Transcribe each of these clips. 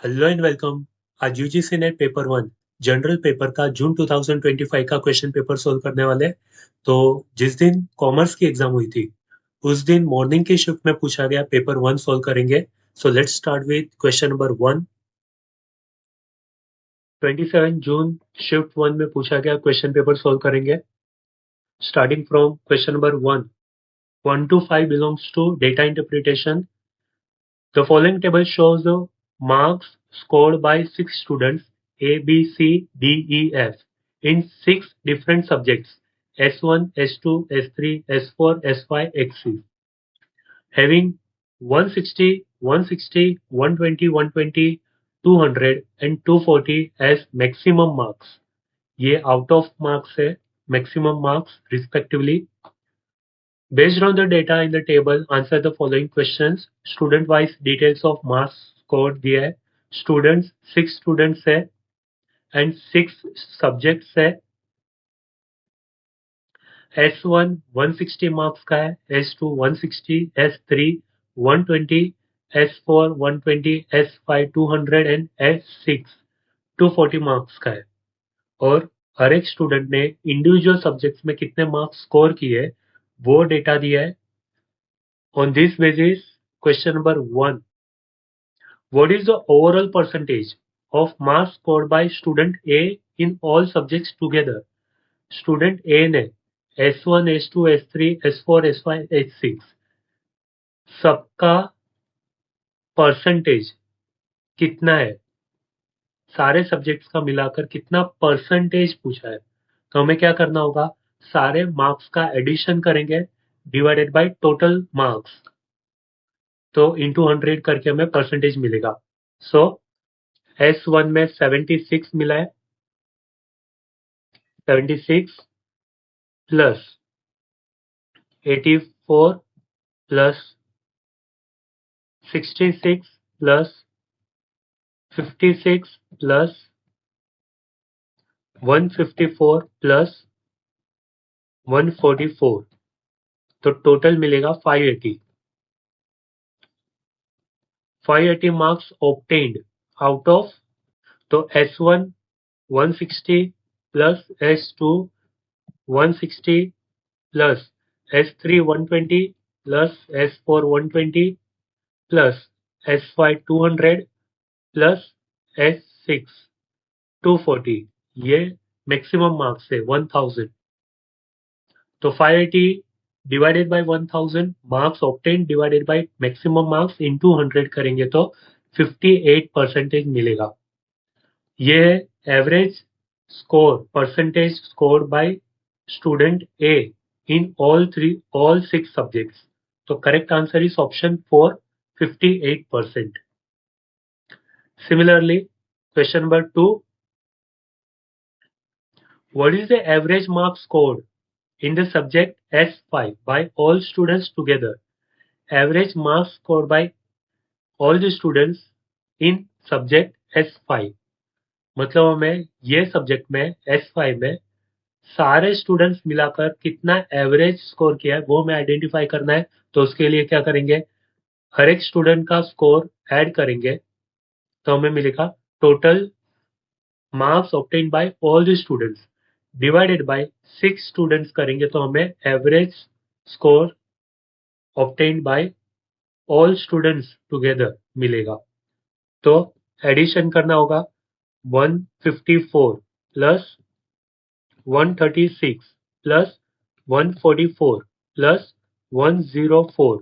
Hello and welcome. आज UGC NET paper one general paper का जून 2025 का क्वेश्चन पेपर सोल्व करने वाले। तो जिस दिन कॉमर्स की एग्जाम हुई थी उस दिन मॉर्निंग की शिफ्ट में पूछा गया पेपर वन सोल्व करेंगे। So let's start with question number one. 27 June shift one में पूछा गया क्वेश्चन पेपर सोल्व करेंगे। Starting from question number one, 1 to 5 belongs to data interpretation. The following table shows the marks scored by 6 students A, B, C, D, E, F in 6 different subjects S1, S2, S3, S4, S5, XC, having 160, 160, 120, 120, 200 and 240 as maximum marks. ये out of marks है, maximum marks respectively. Based on the data in the table, answer the following questions. Student wise details of marks scored दिया है. Students 6 students है and 6 subjects है. S1 160 marks का है, S2 160, S3 120, S4 120, S5 200 and S6 240 marks का है. और हर एक स्टूडेंट ने इंडिविजुअल सब्जेक्ट्स में कितने मार्क्स स्कोर किए वो डेटा दिया है. On this basis, question number 1. What is the overall percentage of marks scored by student A in all subjects together? Student A ने S1, S2, S3, S4, S5, S6 सबका percentage कितना है? सारे subjects का मिलाकर कितना परसेंटेज पूछा है. तो हमें क्या करना होगा, सारे मार्क्स का एडिशन करेंगे डिवाइडेड बाय टोटल मार्क्स. तो इंटू 100 करके हमें परसेंटेज मिलेगा. सो S1 में 76 मिला है, 76 plus 84 plus 66 plus 56 plus 154 plus 144. तो टोटल मिलेगा 580. 580 मार्क्स ऑब्टेन्ड आउट ऑफ. तो S1 160 plus S2 160 plus S3 120 plus S4 120 plus S5 200 plus S6 240. ये मैक्सिमम मार्क्स है 1000. तो 580 divided by 1000 marks obtain divided by maximum marks into 100 करेंगे तो 58% मिलेगा. ये है average score percentage scored by student A in all 6 subjects. So correct answer is option 4, 58%. Similarly, question number 2. What is the average mark scored in the subject S5 by all students together? Average marks scored by all the students in subject S5. मतलब हमें ये subject में S5 में सारे students मिलाकर कितना average score किया है वो हमें आइडेंटिफाई करना है. तो उसके लिए क्या करेंगे, हर एक स्टूडेंट का स्कोर ऐड करेंगे तो हमें मिलेगा total marks obtain bye all the students divided by 6 students करेंगे तो हमें average score obtain bye all students together मिलेगा. तो एडिशन करना होगा 154 plus 136 plus 144 plus 104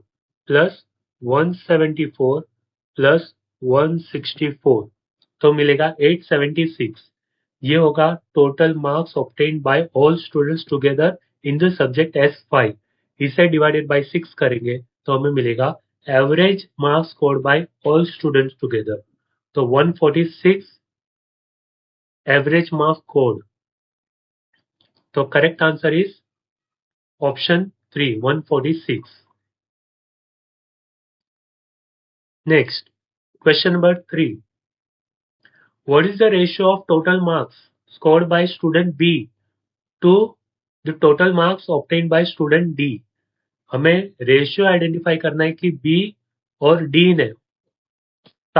plus 174 plus 164. तो मिलेगा 876. ये होगा total marks obtained by all students together in the subject S5. इसे डिवाइडेड बाय 6 करेंगे तो हमें मिलेगा average marks scored by all students together. तो 146 एवरेज मार्क्स स्कोर्ड. तो correct answer is option 3, 146. Next, question number 3. What is the ratio of total marks scored by student B to the total marks obtained by student D? हमें ratio identify करना है कि B और D ने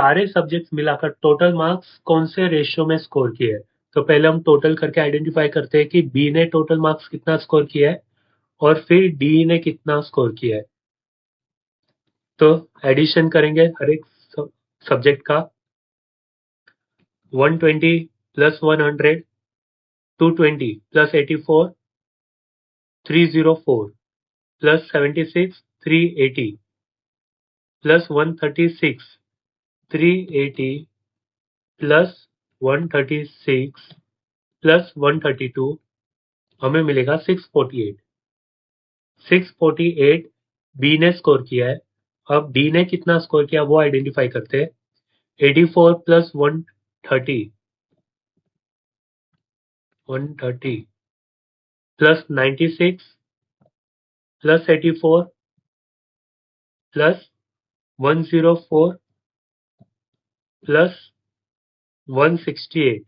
सारे subjects मिलाकर total marks कौन से रेशियो में स्कोर किए हैं। तो पहले हम टोटल करके आइडेंटिफाई करते हैं कि बी ने टोटल मार्क्स कितना स्कोर किया है और फिर डी ने कितना स्कोर किया है। तो एडिशन करेंगे हर एक सब्जेक्ट का। 120 plus 100, 220 plus 84, 304 plus 76, 380 plus 136, 380 plus 136 plus 132, हमें मिलेगा 648। 648 बी ने स्कोर किया है। अब डी ने कितना स्कोर किया वो आइडेंटिफाई करते हैं। 84 plus 130, 130 plus 96 plus 84 plus 104 plus 168,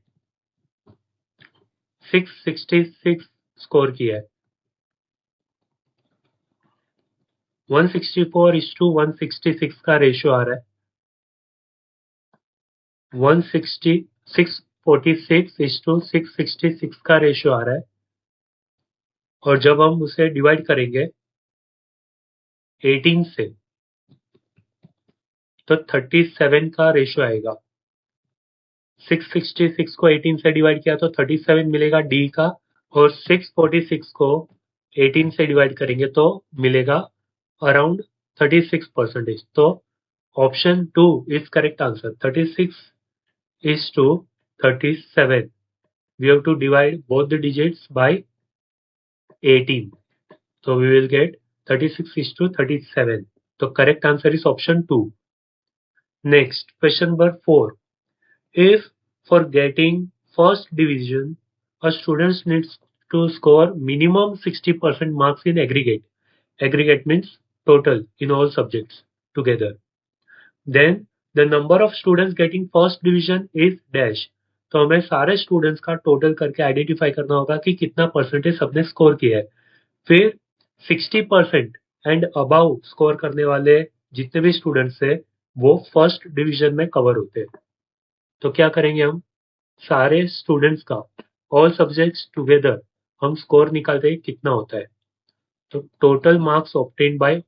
666 score किया है। 164 इज टू 166 का रेशियो आ रहा है। 646 इज टू 666 का रेशियो आ रहा है। और जब हम उसे डिवाइड करेंगे 18 से तो 37 का रेशियो आएगा। 666 को 18 से डिवाइड किया तो 37 मिलेगा डी का, और 646 को 18 से डिवाइड करेंगे तो मिलेगा अराउंड 36%। तो option 2 is correct answer. 36 is to 37. We have to divide both the digits by 18. So we will get 36 is to 37. So correct answer is option 2. Next, question number 4. If for getting first division, a student needs to score minimum 60% marks in aggregate. Aggregate means total in all subjects together. Then the number of students getting first division is dash. तो हमें सारे students का total करके identify करना होगा कि कितना percentage सबने स्कोर किया है। फिर 60% एंड अबाउ स्कोर करने वाले जितने भी स्टूडेंट्स है वो फर्स्ट डिवीजन में कवर होते हैं। तो क्या करेंगे, हम सारे स्टूडेंट्स का ऑल सब्जेक्ट्स टुगेदर हम स्कोर निकालते हैं कितना होता है। तो total marks obtain by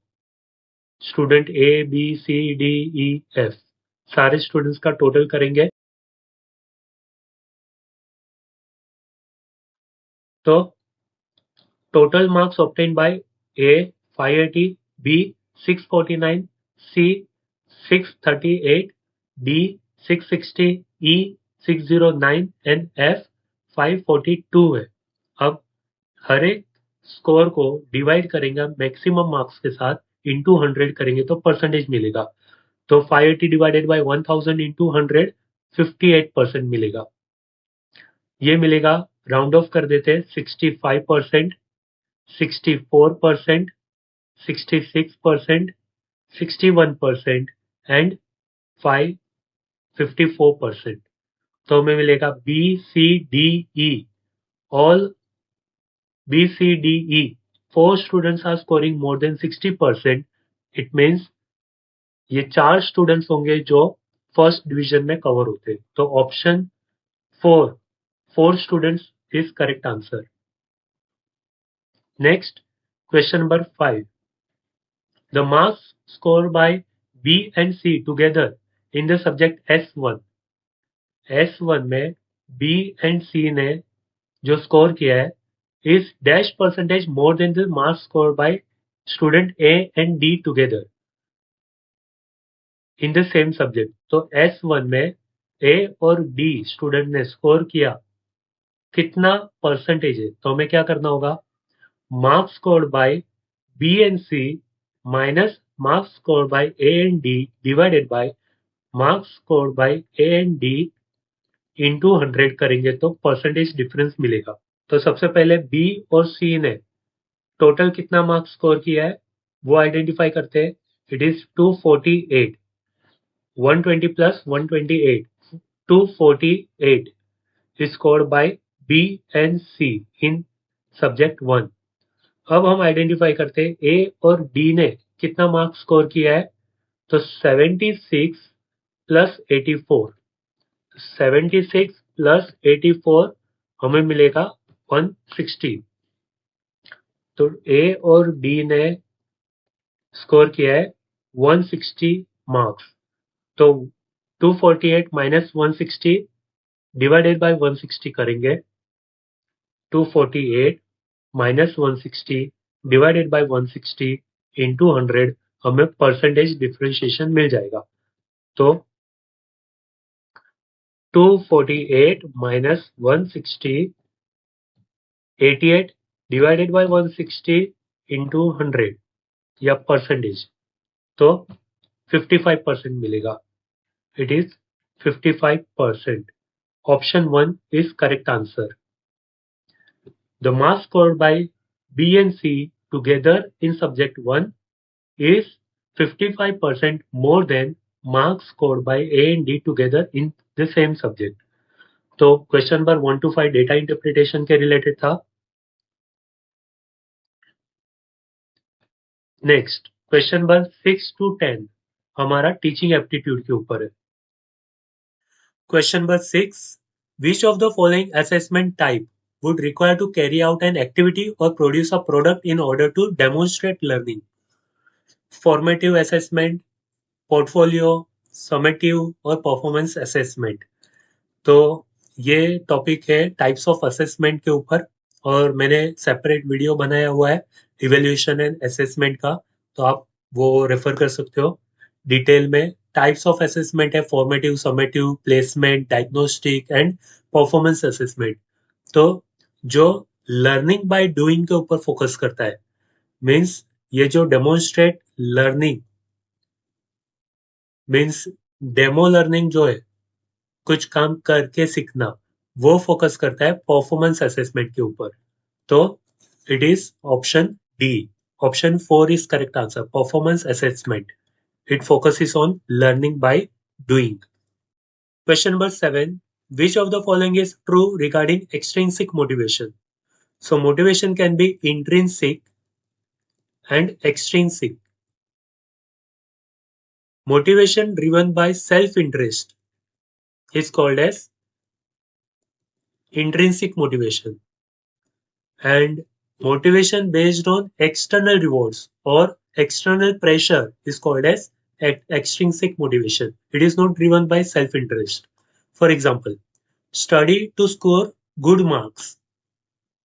student A B C D E F, सारे स्टूडेंट्स का टोटल करेंगे तो total marks obtain by A 580, B 649, C 638, D 660, E 609 and F 542 है। अब हर एक स्कोर को डिवाइड करेंगे मैक्सिमम मार्क्स के साथ, इंटू 100 करेंगे तो परसेंटेज मिलेगा। तो 580 डिवाइडेड बाय 1000 इंटू 100 58% मिलेगा। ये मिलेगा, राउंड ऑफ कर देते हैं, 65%, 64%, 66%, 61% एंड 54%। तो हमें मिलेगा B C D E, all B C D E 4 students are scoring more than 60%। It means ये 4 स्टूडेंट्स होंगे जो फर्स्ट डिवीजन में कवर होते हैं। तो option 4 students is correct answer. Next, question number 5. The marks scored by B and C together in the subject S1. S1 में B and C ने जो स्कोर किया है is dash percentage more than the marks scored by student A and D together in the same subject. तो S1 में A और D student ने score किया कितना परसेंटेज है। तो हमें क्या करना होगा, marks scored by B and C minus marks scored by A and D divided by marks scored by A and D into 100 करेंगे तो परसेंटेज डिफरेंस मिलेगा। तो सबसे पहले B और C ने टोटल कितना मार्क्स स्कोर किया है वो आइडेंटिफाई करते हैं। It is 248, 120 plus 128, 248 scored by B and C in subject 1। अब हम आइडेंटिफाई करते हैं ए और डी ने कितना मार्क्स स्कोर किया है। तो 76 प्लस 84, 76 प्लस 84 हमें मिलेगा 160। तो ए और बी ने स्कोर किया है 160 मार्क्स। तो 248 माइनस 160 डिवाइडेड बाय 160 करेंगे। 248 माइनस 160 डिवाइडेड बाय 160 इंटू 100 हमें परसेंटेज डिफरेंशिएशन मिल जाएगा। तो 248 माइनस 160, 88 डिवाइडेड बाय 160 इंटू 100 या परसेंटेज, तो 55% मिलेगा। It is 55%. Option 1 is correct answer. The marks scored by B and C together in subject 1 is 55% more than marks scored by A and D together in the same subject. तो question number 1 to 5 data interpretation के related था। Next question number 6 to 10 हमारा teaching aptitude के ऊपर है। Question number 6, which of the following assessment type would require to carry out an activity or produce a product in order to demonstrate learning? Formative assessment, portfolio, summative और performance assessment। तो ये topic है types of assessment के ऊपर और मैंने separate video बनाया हुआ है इवेल्युएशन एंड असेसमेंट का, तो आप वो रेफर कर सकते हो डिटेल में। टाइप्स ऑफ असेसमेंट है formative, summative, placement, diagnostic and performance assessment. तो जो लर्निंग बाय डूइंग के ऊपर फोकस करता है, मीन्स ये जो demonstrate learning means demo learning जो है कुछ काम करके सीखना, वो फोकस करता है परफॉर्मेंस असेसमेंट के ऊपर। तो it is option D. Option 4 is correct answer, performance assessment. It focuses on learning by doing. Question number 7, which of the following is true regarding extrinsic motivation? So motivation can be intrinsic and extrinsic. Motivation driven by self-interest is called as intrinsic motivation, and motivation based on external rewards or external pressure is called as extrinsic motivation. It is not driven by self-interest. For example, study to score good marks.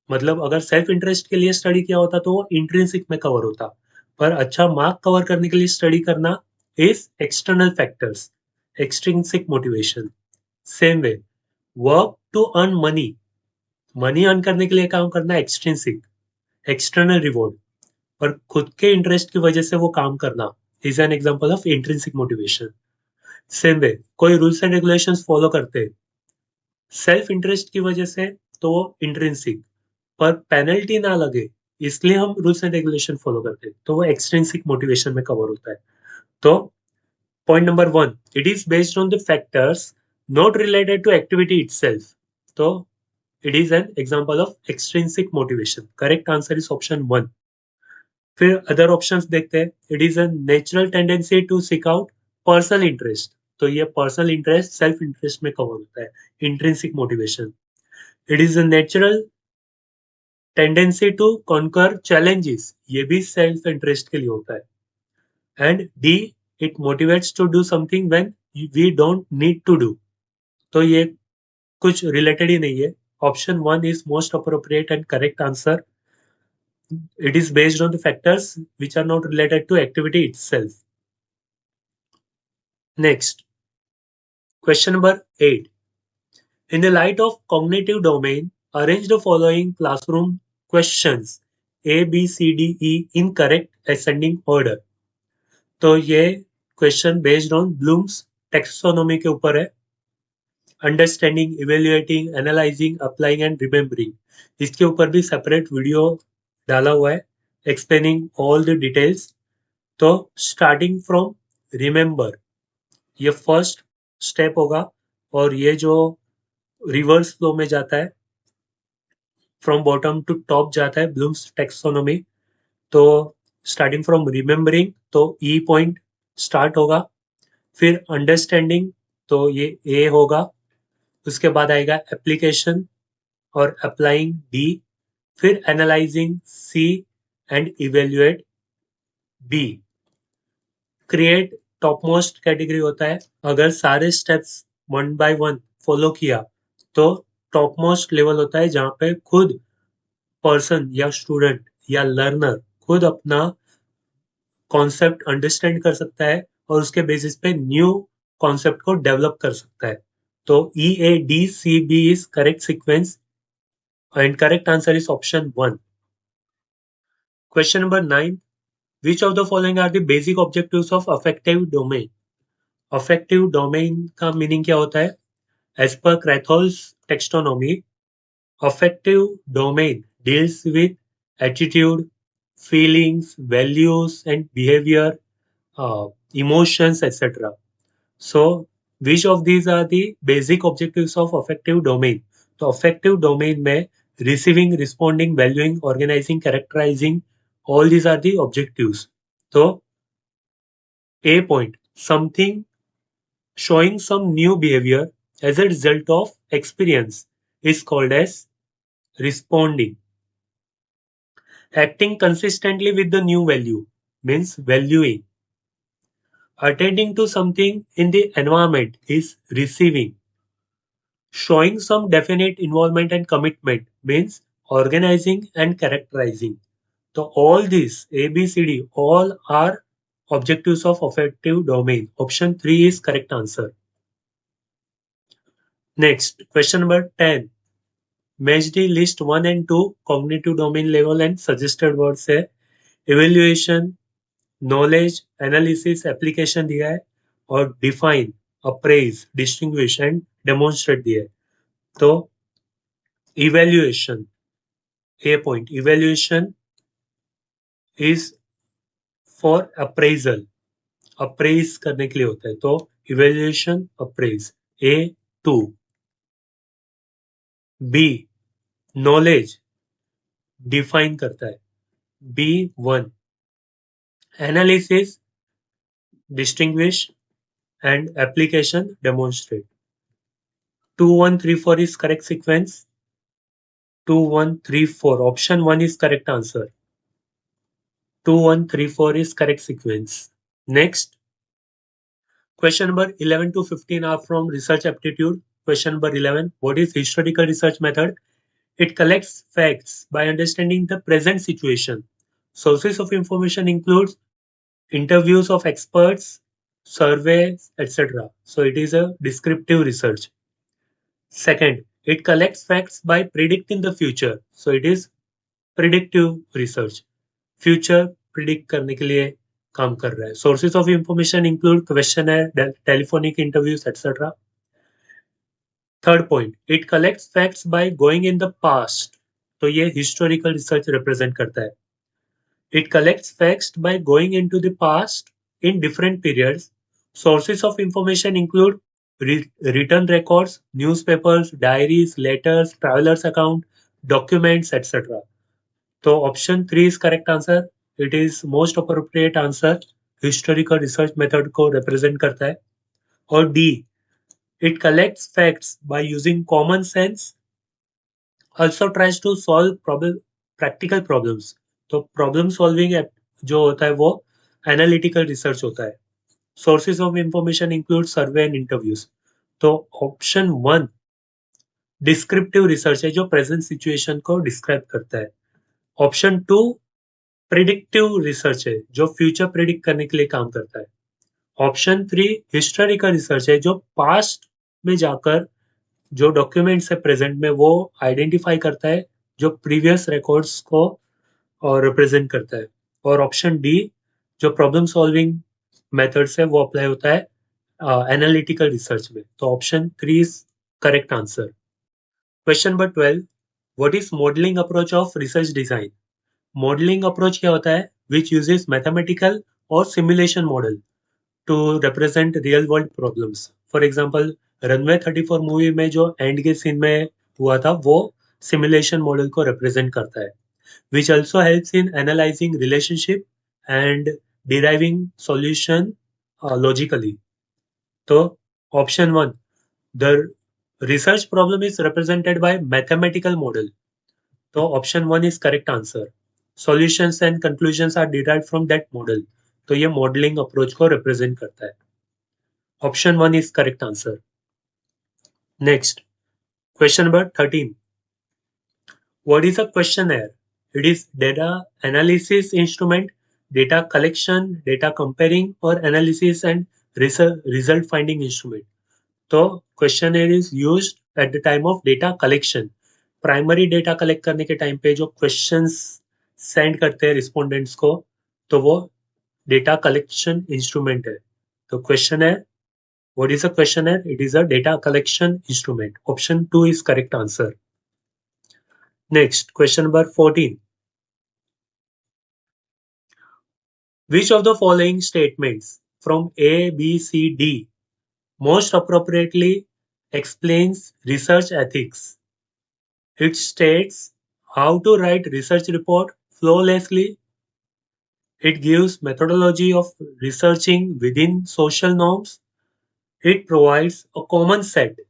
मतलब अगर self interest के लिए study किया होता तो वो intrinsic में cover होता, पर अच्छा मार्क कवर करने के लिए स्टडी करना is external factors, extrinsic motivation. Same way, work to earn money, money earn करने के लिए काम करना एक्सट्रिंसिक, एक्सटर्नल रिवॉर्ड, पर खुद के इंटरेस्ट की वजह से वो काम करना is an example of intrinsic motivation. Same वे, कोई रूल्स एंड रेगुलेशंस फॉलो करते सेल्फ इंटरेस्ट की वजह से तो वो इंट्रिंसिक, पर पेनल्टी ना लगे इसलिए हम रूल्स एंड रेगुलेशन फॉलो करते हैं, तो वो एक्सट्रिंसिक मोटिवेशन में कवर होता है। तो point number 1, it is based on the factors not related to activity itself, तो it is an example of extrinsic motivation. Correct answer is option 1। फिर अदर ऑप्शंस देखते हैं। It is a natural tendency to seek out personal interest, तो ये personal interest self interest में cover होता है, intrinsic motivation. It is a natural tendency to conquer challenges, ये भी सेल्फ इंटरेस्ट के लिए होता है। And D, it motivates to do something when we don't need to do, तो ये कुछ रिलेटेड ही नहीं है। Option 1 is most appropriate and correct answer. It is based on the factors which are not related to activity itself. Next, question number 8. In the light of cognitive domain, arrange the following classroom questions A, B, C, D, E in correct ascending order. तो ये question based on Bloom's taxonomy के ऊपर है। Understanding, evaluating, analysing, applying and remembering, इसके ऊपर भी separate video डाला हुआ है एक्सप्लेनिंग ऑल द डिटेल्स। तो स्टार्टिंग फ्रॉम रिमेम्बर, ये फर्स्ट स्टेप होगा और ये जो रिवर्स फ्लो में जाता है, फ्रॉम बॉटम टू टॉप जाता है ब्लूम्स टेक्सोनोमी। तो स्टार्टिंग फ्रॉम रिमेम्बरिंग, तो ई पॉइंट स्टार्ट होगा, फिर अंडरस्टैंडिंग, तो ये ए होगा। उसके बाद आएगा एप्लीकेशन और अप्लाइंग डी, फिर analysing C and evaluate B. Create top most category होता है, अगर सारे steps one by one follow किया तो टॉप मोस्ट लेवल होता है जहां पे खुद पर्सन या स्टूडेंट या लर्नर खुद अपना कॉन्सेप्ट अंडरस्टैंड कर सकता है और उसके बेसिस पे न्यू कॉन्सेप्ट को डेवलप कर सकता है। तो E A D C B is correct sequence and correct answer is option 1। Question number 9, which of the following are the basic objectives of affective domain? Affective domain का meaning क्या होता है? As पर Krathwohl's taxonomy, affective domain deals with attitude, feelings, values and behavior, emotions, etc. So which of these are the basic objectives of affective domain? तो affective domain में receiving, responding, valuing, organizing, characterizing, all these are the objectives. तो A point, something showing some new behavior as a result of experience is called as responding. Acting consistently with the new value means valuing. Attending to something in the environment is receiving. Showing some definite involvement and commitment means organizing and characterizing. So all these A, B, C, D all are objectives of affective domain. Option 3 is correct answer. Next, question number 10. Match the list 1 and 2 cognitive domain level and suggested words है. Evaluation, knowledge, analysis, application दिया है और define, appraise, distinguish and demonstrate दिया है. तो evaluation, A point, evaluation is for appraisal, appraise करने के लिए होता है. तो evaluation, appraise, A2. B, knowledge, define करता है, B1. Analysis, distinguish and application, demonstrate. 2, 1, 3, 4 is correct sequence. 2, 1, 3, 4. Option 1 is correct answer. 2, 1, 3, 4 is correct sequence. Next, question number 11 to 15 are from research aptitude. Question number 11. What is historical research method? It collects facts by understanding the present situation. Sources of information includes interviews of experts, surveys, etc. So it is a descriptive research. Second, it collects facts by predicting the future. So it is predictive research. Future predict करने के लिए काम कर रहा है. Sources of information include questionnaire, telephonic interviews, etc. Third point, it collects facts by going in the past. तो ये historical research represent करता है. It collects facts by going into the past in different periods. Sources of information include written records, newspapers, diaries, letters, travelers account, documents, etc. So option 3 is correct answer. It is most appropriate answer. Historical research method को represent करता है. और D, it collects facts by using common sense. Also tries to solve practical problems. तो problem solving जो होता है वो analytical research होता है. Sources of information include survey and interviews. तो ऑप्शन 1 डिस्क्रिप्टिव रिसर्च है जो प्रेजेंट सिचुएशन को डिस्क्राइब करता है. ऑप्शन 2 प्रिडिक्टिव रिसर्च है जो फ्यूचर प्रिडिक्ट करने के लिए काम करता है. ऑप्शन 3 हिस्टोरिकल रिसर्च है जो पास्ट में जाकर जो डॉक्यूमेंट्स है प्रेजेंट में वो आइडेंटिफाई करता है जो प्रीवियस रिकॉर्ड्स को और रिप्रेजेंट करता है. और ऑप्शन डी जो प्रॉब्लम सॉल्विंग मेथड्स है वो अप्लाई होता है एनालिटिकल रिसर्च में. तो option 3 is correct answer. Question number 12. What is modelling approach of research design? Modelling approach क्या होता है? विच यूजेस मैथमेटिकल और simulation model to represent real world problems. For example runway 34 movie में जो and के scene में हुआ था वो सिमुलेशन मॉडल को रिप्रेजेंट करता है. Which also helps in analyzing relationship and deriving solution logically. तो option 1, the research problem is represented by mathematical model. तो option 1 is correct answer. Solutions and conclusions are derived from that model. तो ये modelling approach को represent करता है. Option 1 is correct answer. Next, question number 13. What is a questionnaire? It is data analysis instrument, data collection, data comparing or analysis and result finding instrument. तो questionnaire is used at the time of data collection. Primary data collect करने के time पे जो questions send करते हैं respondents को, तो वो डेटा कलेक्शन इंस्ट्रूमेंट है. तो क्वेश्चन है, what is a questionnaire? It is a data collection instrument. Option 2 is correct answer. Next, question number 14. Which of the following statements from A, B, C, D most appropriately explains research ethics? It states how to write research report flawlessly. It gives methodology of researching within social norms. It provides a common set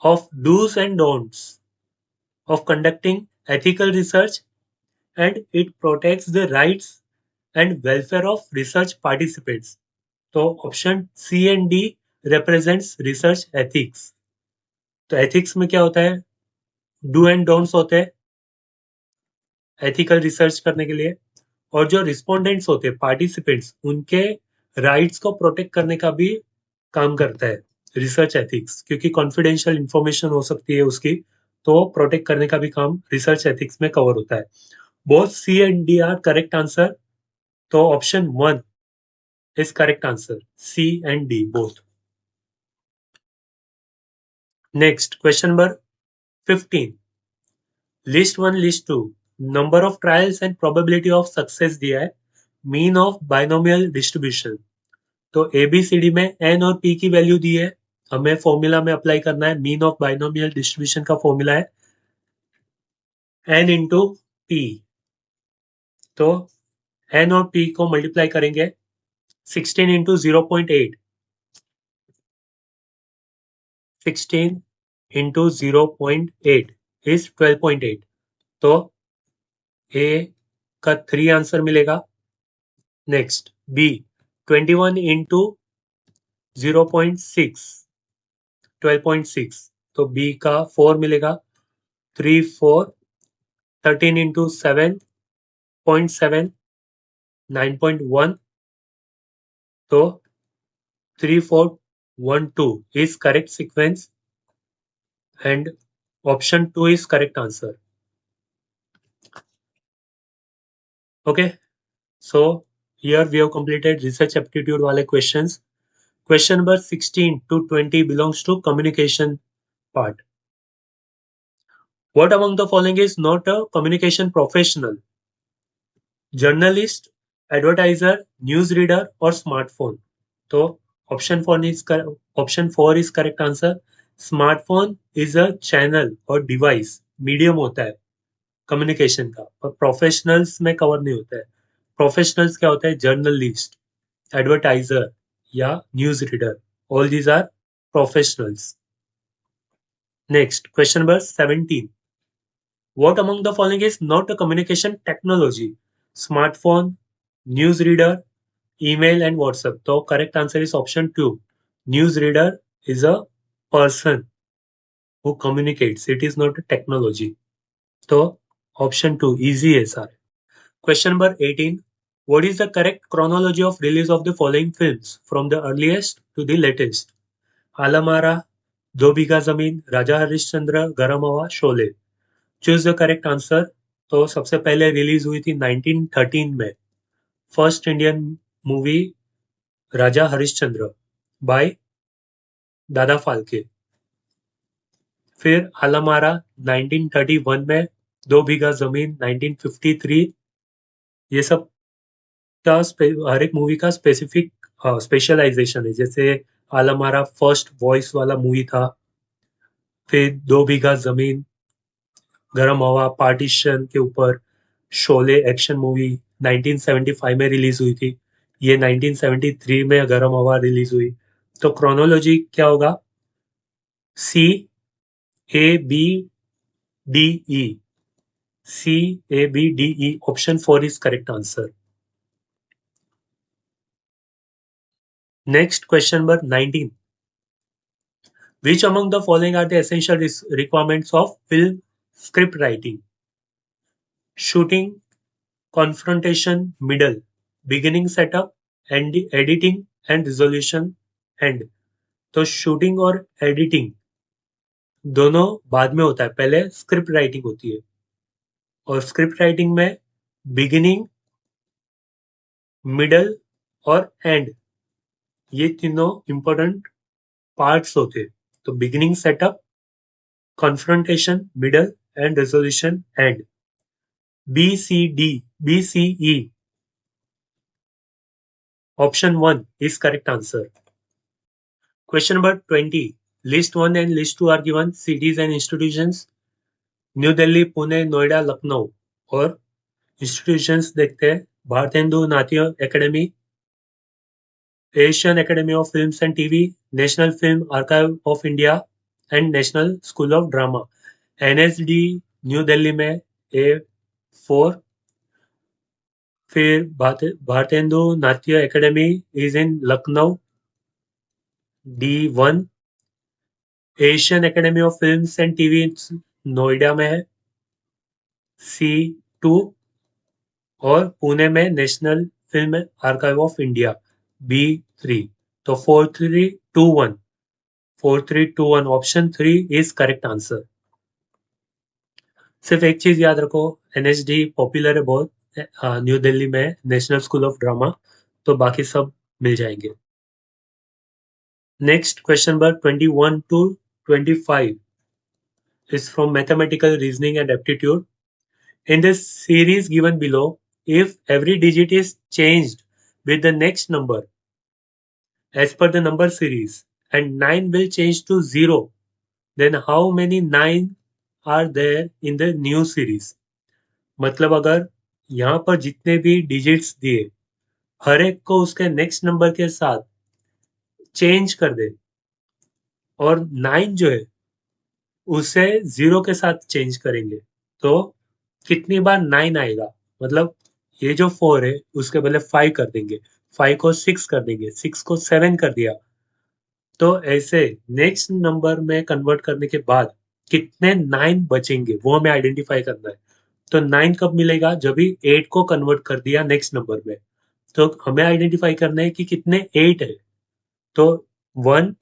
of do's and don'ts of conducting ethical research, and it protects the rights and welfare of research participants. तो option C and D represents research ethics. तो ethics में क्या होता है? Do and don'ts होते हैं ethical research करने के लिए, और जो रिस्पोंडेंट्स होते हैं पार्टिसिपेंट्स, उनके राइट्स को प्रोटेक्ट करने का भी काम करता है रिसर्च एथिक्स, क्योंकि कॉन्फिडेंशियल इंफॉर्मेशन हो सकती है उसकी, तो प्रोटेक्ट करने का भी काम रिसर्च एथिक्स में कवर होता है. Both C and D are correct answer. तो option 1 is correct answer. C and D both. Next, question number 15. List 1, list 2. Number of trials and probability of success दिया है. Mean of binomial distribution. तो ABCD में n और p की value दी है, हमें फॉर्मूला में अप्लाई करना है. मीन ऑफ बाइनोमियल डिस्ट्रीब्यूशन का फॉर्मूला है एन इंटू पी. तो एन और पी को मल्टीप्लाई करेंगे. 16 इंटू 0.8, 16 इंटू 0.8 इज 12.8. तो ए का 3 आंसर मिलेगा. Next, B 21 into 0.6, 12.6. तो बी का 4 मिलेगा. 3 4, 13 इंटू 7.7, 9.1. तो 3 4 1 2 is correct sequence, and option 2 is correct answer. Okay, so here we have completed research aptitude wale questions. Question number 16 to 20 belongs to communication part. What among the following is not a communication professional? Journalist, advertiser, newsreader or smartphone? तो option 4 is correct answer. Smartphone is a channel और device, medium होता है communication का, और professionals में cover नहीं होता है. प्रोफेशनल्स क्या होता है? जर्नलिस्ट, एडवर्टाइजर या news reader. All these are professionals. Next, question number 17. What among the following is not a communication technology? Smartphone, newsreader, email and WhatsApp. So correct answer is option 2. Newsreader is a person who communicates. It is not a technology. So option 2 easy है सारे. Question number 18. What is the correct chronology of release of the following films from the earliest to the latest? आलमारा, दो बीघा जमीन, राजा हरिश्चंद्र, गरम हवा, Sholay. Choose the correct answer. तो सबसे पहले release हुई थी 1913 में फर्स्ट इंडियन मूवी राजा हरिश्चंद्र बाय दादा फाल्के. फिर आलमारा 1931 में, दो बीघा जमीन 1953. ये सब का हर एक मूवी का स्पेसिफिक स्पेशलाइजेशन है. जैसे आलमारा फर्स्ट वॉइस वाला मूवी था, फिर दो बीघा जमीन गरम हवा पार्टीशन के ऊपर, शोले एक्शन मूवी 1975 में रिलीज हुई थी, ये 1973 में गरम हवा रिलीज हुई. तो क्रोनोलॉजी क्या होगा? C A B D E, C A B D E, option 4 is correct answer. Next, question number 19. Which among the following are the essential requirements of film script writing? Shooting, confrontation, middle, beginning setup, and editing and resolution, end. तो shooting और editing दोनों बाद में होता है, पहले script writing होती है, और स्क्रिप्ट राइटिंग में बिगिनिंग, मिडल और एंड, ये तीनों इंपॉर्टेंट पार्ट्स होते हैं. तो beginning setup, confrontation, middle and resolution, and. BCE, option 1 is correct answer. Question number 20. List 1 and list 2 are given cities and institutions. New Delhi, Pune, Noida, Lucknow. और इंस्टीट्यूशंस देखते हैं. भारतेंदु नाट्य academy, Asian academy of films and TV, national film archive of India and national school of drama. NSD new Delhi में A4. फिर भारतेंदु नाट्य academy is in Lucknow, D1. Asian academy of films and TV Noida में है, C2. और पुणे में national film archive of India, B3. तो 4321, 4321, option 3 is correct answer. सिर्फ एक चीज याद रखो, NSD पॉपुलर है बहुत न्यू दिल्ली में, नेशनल स्कूल ऑफ ड्रामा, तो बाकी सब मिल जाएंगे. Next question number 21 to 25 is from mathematical reasoning and aptitude. In this series given below, if every digit is changed with the next number as per the number series and 9 will change to 0, then how many 9 are there in the new series? मतलब अगर यहाँ पर जितने भी digits दिए, हर एक को उसके नेक्स्ट नंबर के साथ चेंज कर दे, और 9 जो है उसे 0 के साथ चेंज करेंगे, तो कितनी बार 9 आएगा? मतलब ये जो 4 है उसके बदले 5 कर देंगे, 5 को 6 कर देंगे, 6 को 7 कर दिया. तो ऐसे नेक्स्ट नंबर में कन्वर्ट करने के बाद कितने 9 बचेंगे वो हमें आइडेंटिफाई करना है. तो 9 कब मिलेगा? जब भी 8 को कन्वर्ट कर दिया नेक्स्ट नंबर में. तो हमें आइडेंटिफाई करना है कि कितने 8 है. तो 1,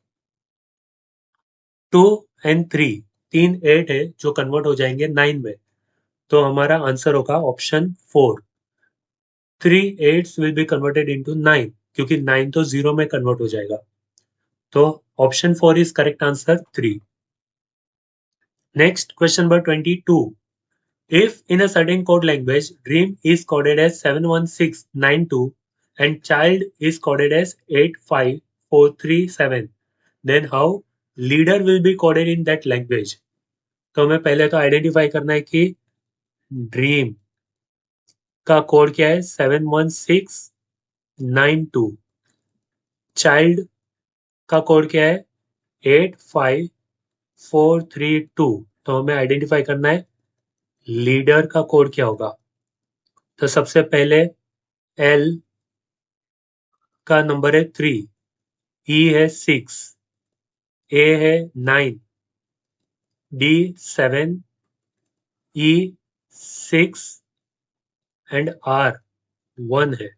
2 एंड 3, 3 8 है जो कन्वर्ट हो जाएंगे 9 में. तो हमारा आंसर होगा option 4. 3 8s will be converted into 9, क्योंकि 9 तो 0 में कन्वर्ट हो जाएगा. तो option 4 is correct answer, 3. Next question number 22. If in a certain code language, dream is coded as 71692 and child is coded as 85437, then how leader will be coded in that language? तो हमें पहले तो identify करना है कि dream का code क्या है, 71692. चाइल्ड का कोड क्या है, 85432. तो हमें आइडेंटिफाई करना है लीडर का कोड क्या होगा. तो सबसे पहले L का नंबर है 3, E है 6, A है 9, D 7, E 6 एंड R 1 है.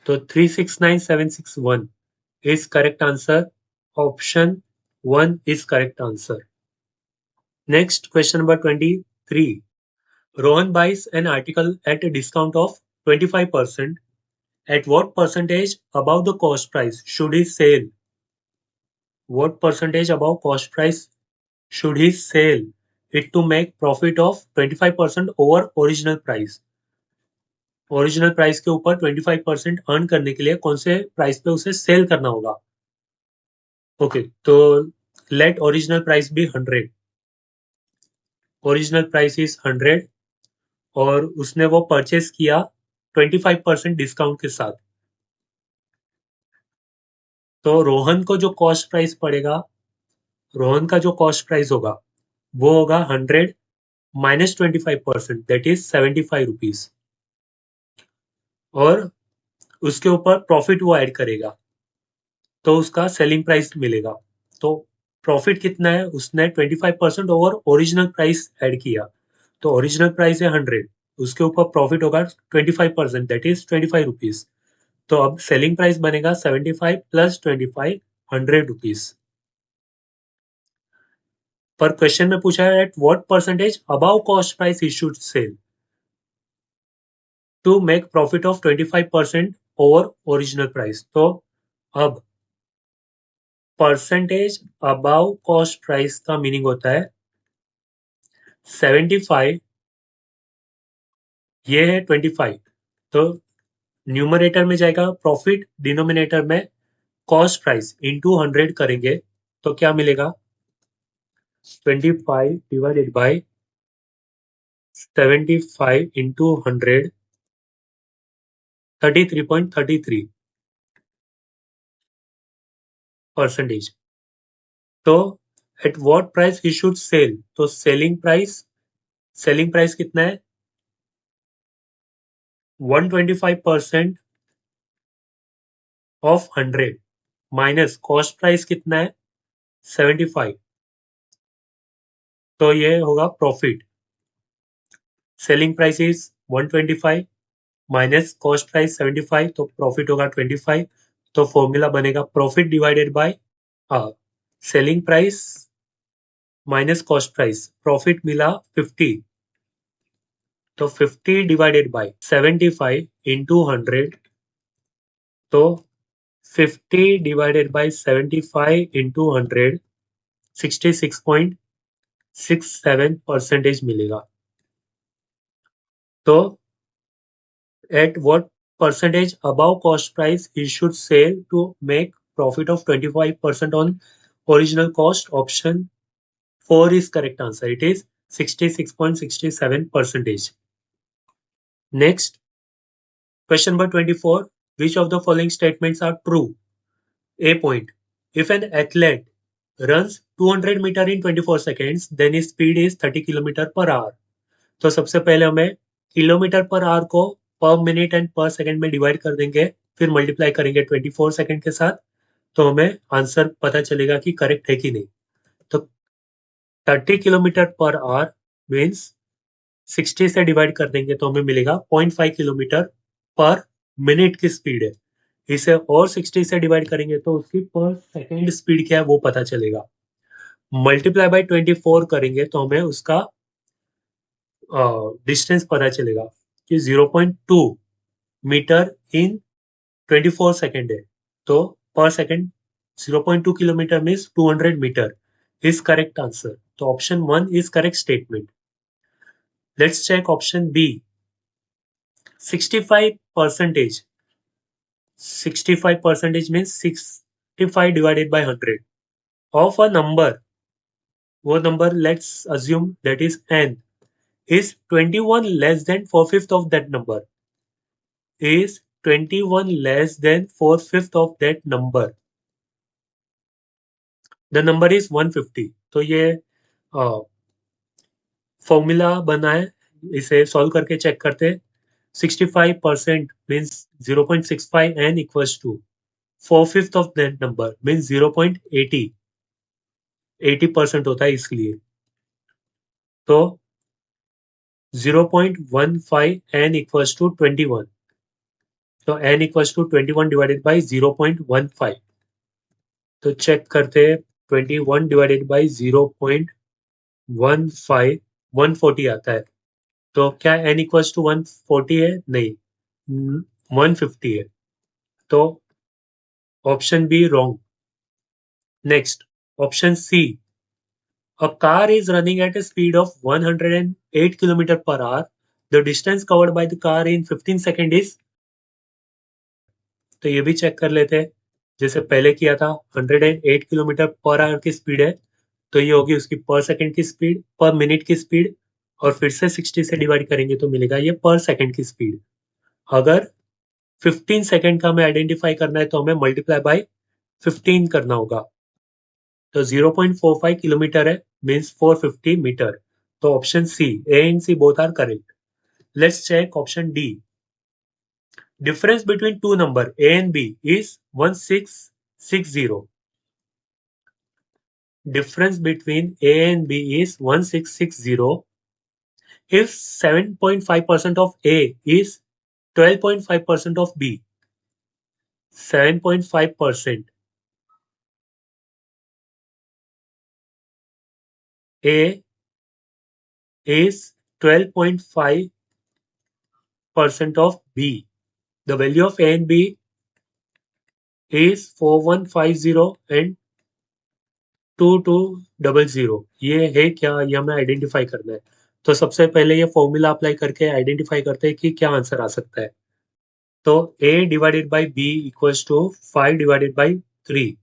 तो 369761 is correct answer. Option 1 is correct answer. Next question number 23. Rohan buys an article at a discount of 25%. At what percentage above the cost price should he sell? What percentage above cost price should he sell it to make profit of 25% over original price? Original price के ऊपर 25% earn करने के लिए कौन से price पे उसे cell करना होगा? ओके, तो let original price be 100. Original price is 100 और उसने वो परचेस किया 25% डिस्काउंट के साथ. तो रोहन को जो कॉस्ट प्राइस पड़ेगा, रोहन का जो कॉस्ट प्राइस होगा वो होगा 100 माइनस 25%, दैट इज 75 रुपीज, और उसके ऊपर प्रॉफिट वो ऐड करेगा तो उसका सेलिंग प्राइस मिलेगा। तो प्रॉफिट कितना है, उसने 25% ओवर ओरिजिनल प्राइस ऐड किया, तो ओरिजिनल प्राइस है 100, उसके ऊपर प्रॉफिट होगा 25%, दैट इज 25 रुपीज। तो अब सेलिंग प्राइस बनेगा 75 प्लस 25, 100 रुपीज। पर क्वेश्चन में पूछा है at what percentage above cost price he should sell to make profit of 25% over original price. तो अब परसेंटेज अबाउ कॉस्ट प्राइस का मीनिंग होता है 75, ये है 25, तो न्यूमरेटर में जाएगा प्रॉफिट, डिनोमिनेटर में कॉस्ट प्राइस इंटू 100 करेंगे तो क्या मिलेगा, 25 डिवाइडेड बाय 75 इंटू 100, 33.33 परसेंटेज। तो at what price he should cell, तो सेलिंग प्राइस कितना है 125% ऑफ 100 माइनस कॉस्ट प्राइस कितना है 75, तो ये होगा profit. Selling price is 125 minus cost price 75, तो प्रॉफिट होगा 25। तो फॉर्मूला बनेगा profit divided by selling price minus cost price, profit मिला 50, तो 50 डिवाइडेड बाय 75 इंटू 100, तो 50 डिवाइडेड बाय 75 इंटू 100, 66.67 परसेंटेज मिलेगा। तो at what percentage above cost price he should sell to make profit of 25% on original cost? Option 4 is correct answer. It is 66.67 percentage. Next, question number 24. Which of the following statements are true? A point. If an athlete runs 200 meter in 24 seconds, then his speed is 30 kilometer per hour. तो सबसे पहले हमें kilometre per hour को पर minute and पर second में divide कर देंगे, फिर मल्टीप्लाई करेंगे 24 सेकंड के साथ, तो हमें आंसर पता चलेगा कि करेक्ट है कि नहीं। तो 30 किलोमीटर पर आवर मीन्स 60 से डिवाइड कर देंगे तो हमें मिलेगा 0.5 किलोमीटर पर मिनट की स्पीड है। इसे और 60 से डिवाइड करेंगे तो उसकी पर सेकंड स्पीड क्या है वो पता चलेगा। मल्टीप्लाई बाय 24 करेंगे तो हमें उसका डिस्टेंस पता चलेगा कि 0.2 मीटर इन 24 सेकेंड है, तो पर second 0.2 kilometre means 200 metre is correct answer. तो option 1 is correct statement. Let's check option B. 65%, 65% means 65 divided by 100 of a number, वो number let's assume that is n, is 21 less than 4/5 of that number, is 21 less than 4/5 of that number, the number is 150। तो ये formula बना है, इसे solve करके check करते हैं। 65% means 0.65 n equals to 4/5 of that number means 0.80, 80% होता है इसलिए, तो 0.15 n इक्वल्स टू 21, तो n equals to 21 divided by 0.15। तो चेक करते हैं 21 डिवाइडेड बाई 0.15, 140 आता है। तो क्या n इक्वल्स टू 140 है? नहीं, 150 है। तो option B wrong. Next, option C. A car is running at a speed of 108 km per hour. The distance covered by the car in 15 seconds is, तो ये भी चेक कर लेते हैं। जैसे पहले किया था 108 किलोमीटर पर आवर की स्पीड है, तो ये होगी उसकी पर सेकंड की स्पीड, पर मिनट की स्पीड, और फिर से 60 से डिवाइड करेंगे तो मिलेगा ये पर सेकंड की स्पीड। अगर 15 सेकंड का हमें आइडेंटिफाई करना है तो हमें मल्टीप्लाई बाय 15 करना होगा, तो 0.45 किलोमीटर है, मीन्स 450 मीटर. तो option C, A and C both are correct. Let's check option D. Difference between two number A and B is 1660. Difference between A and B is 1660. If 7.5% of A is 12.5% of B, 7.5% A is 12.5% of B. The value of A and B is 4150 and 2200. ये है क्या, ये हमें identify करना है. तो सबसे पहले ये फॉर्मूला अप्लाई करके आइडेंटिफाई करते हैं कि क्या आंसर आ सकता है. तो a divided by b equals to 5 divided by 3.